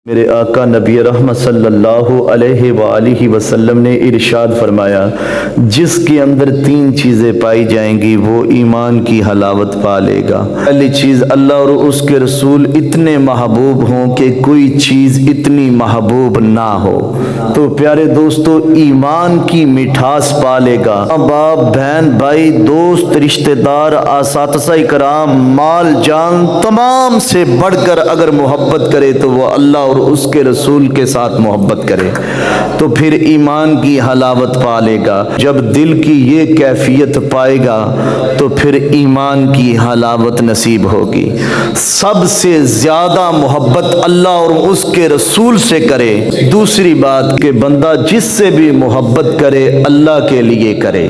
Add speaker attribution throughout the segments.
Speaker 1: میرے آقا نبی رحمت صلی اللہ علیہ وآلہ وسلم نے ارشاد فرمایا، جس کے اندر تین چیزیں پائی جائیں گی وہ ایمان کی حلاوت پا لے گا۔ پہلی چیز، اللہ اور اس کے رسول اتنے محبوب ہوں کہ کوئی چیز اتنی محبوب نہ ہو۔ تو پیارے دوستو، ایمان کی مٹھاس پا لے گا۔ ماں باپ، بہن بھائی، دوست، رشتہ دار، اساتذہ کرام، مال جان، تمام سے بڑھ کر اگر محبت کرے تو وہ اللہ اور اس کے رسول کے ساتھ محبت کرے تو پھر ایمان کی حلاوت پا لے گا۔ جب دل کی یہ کیفیت پائے گا تو پھر ایمان کی حلاوت نصیب ہوگی۔ سب سے زیادہ محبت اللہ اور اس کے رسول سے کرے۔ دوسری بات کہ بندہ جس سے بھی محبت کرے اللہ کے لیے کرے۔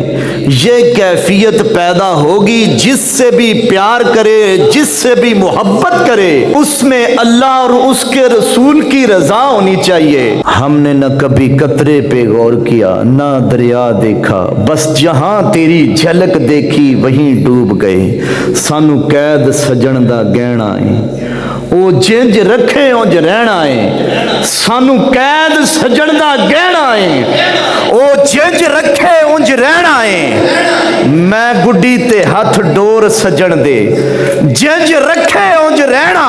Speaker 1: یہ کیفیت پیدا ہوگی، جس سے بھی پیار کرے، جس سے بھی محبت کرے، اس میں اللہ اور اس کے رسول کی رضا ہونی چاہیے۔ ہم نے نہ کبھی قطرے پہ غور کیا، نہ دریا دیکھا، بس جہاں تیری جھلک دیکھی وہیں ڈوب گئے۔ سانو قید سجن دا گہنا ہے، او جنج رکھے اونج رہنا ہے۔ سانو قید سجن دا گہنا ہے، او جنج رکھے اونج رہنا ہے۔ میں گڈی تے ہاتھ ڈور سجن دے، جنج رکھے اونج رہنا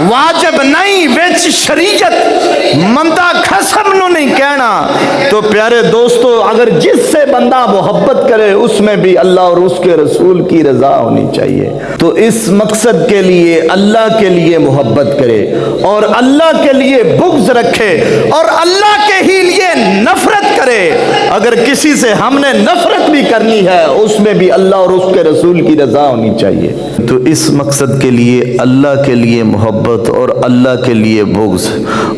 Speaker 1: واجب نہیں وچ شریعت، مندہ خصم نو نہیں کہنا۔ تو پیارے دوستو، اگر جس سے بندہ محبت کرے اس میں بھی اللہ اور اس کے رسول کی رضا ہونی چاہیے۔ تو اس مقصد کے لیے اللہ کے لیے محبت کرے اور اللہ کے لیے بغض رکھے اور اللہ کے ہی لیے نفرت کرے۔ اگر کسی سے ہم نے نفرت بھی کرنی ہے اس میں بھی اللہ اور اس کے رسول کی رضا ہونی چاہیے۔ تو اس مقصد کے لیے اللہ کے لیے محبت اور اللہ کے لیے بغض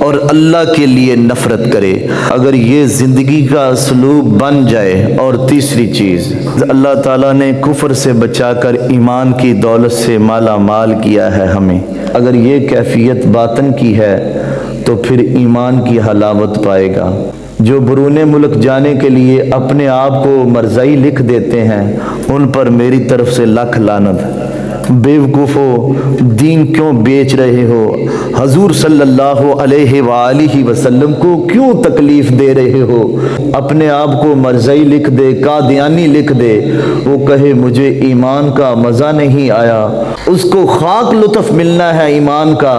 Speaker 1: اور اللہ کے لیے نفرت کرے۔ اگر یہ زندگی کا اسلوب بن جائے۔ اور تیسری چیز، اللہ تعالیٰ نے کفر سے بچا کر ایمان کی دولت سے مالا مال کیا ہے ہمیں۔ اگر یہ کیفیت باطن کی ہے تو پھر ایمان کی حلاوت پائے گا۔ جو برون ملک جانے کے لیے اپنے آپ کو مرزائی لکھ دیتے ہیں ان پر میری طرف سے لاکھ لعنت۔ بیوقوفو، دین کیوں بیچ رہے ہو؟ حضور صلی اللہ علیہ وآلہ وسلم کو کیوں تکلیف دے رہے ہو؟ اپنے آپ کو مرزائی لکھ دے، قادیانی لکھ دے، وہ کہے مجھے ایمان کا مزہ نہیں آیا، اس کو خاک لطف ملنا ہے ایمان کا۔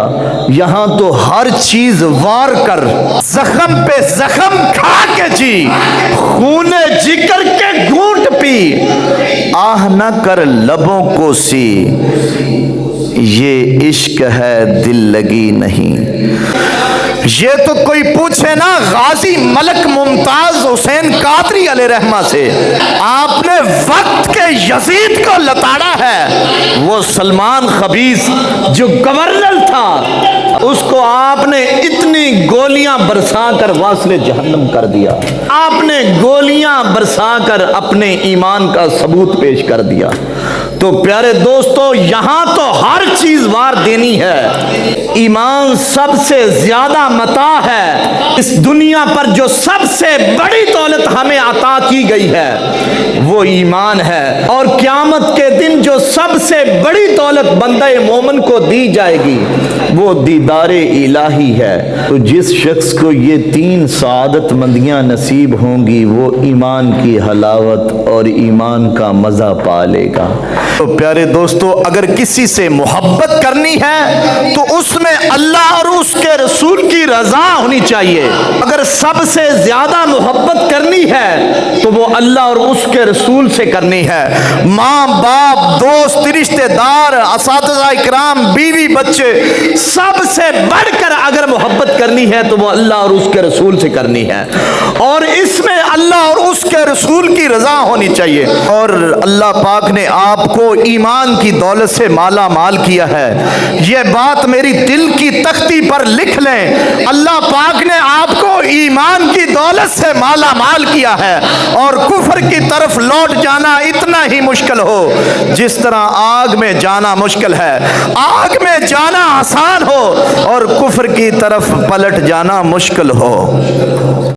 Speaker 1: یہاں تو ہر چیز وار کر، زخم پہ زخم کھا کے جی، خون جگر کے گھونٹ پی، آہ نہ کر لبوں کو سی، یہ عشق ہے دل لگی نہیں۔ یہ تو کوئی پوچھے نا غازی ملک ممتاز حسین قادری علیہ رحمہ سے، آپ نے وقت کے یزید کو لتاڑا ہے۔ وہ سلمان خبیث جو گورنر تھا اس کو آپ نے اتنی گولیاں برسا کر واصل جہنم کر دیا۔ آپ نے گولیاں برسا کر اپنے ایمان کا ثبوت پیش کر دیا۔ تو پیارے دوستو، یہاں تو ہر چیز وار دینی ہے۔ ایمان سب سے زیادہ متاع ہے۔ اس دنیا پر جو سب سے بڑی دولت ہمیں عطا کی گئی ہے وہ ایمان ہے، اور قیامت کے دن جو سب سے بڑی دولت بندہ مومن کو دی جائے گی وہ دیدار الہی ہے۔ تو جس شخص کو یہ تین سعادت مندیاں نصیب ہوں گی وہ ایمان کی حلاوت اور ایمان کا مزہ پا لے گا۔ تو پیارے دوستو، اگر کسی سے محبت کرنی ہے تو اس میں اللہ اور اس کے رسول کی رضا ہونی چاہیے۔ اگر سب سے زیادہ محبت کرنی ہے تو وہ اللہ اور اس کے رسول سے کرنی ہے۔ ماں باپ، دوست، رشتہ دار، اساتذہ کرام، بیوی بچے، سب سے بڑھ کر اگر محبت کرنی ہے تو وہ اللہ اور اس کے رسول سے کرنی ہے، اور اس میں اللہ اور اس کے رسول کی رضا ہونی چاہیے۔ اور اللہ پاک نے آپ کو ایمان کی دولت سے مالا مال کیا ہے، یہ بات میری دل کی تختی پر لکھ لیں۔ اللہ پاک نے آپ کو ایمان کی دولت سے مالا مال کیا ہے، اور کفر کی طرف لوٹ جانا اتنا ہی مشکل ہو جس طرح آگ میں جانا مشکل ہے۔ آگ میں جانا آسان ہو اور کفر کی طرف پلٹ جانا مشکل ہو۔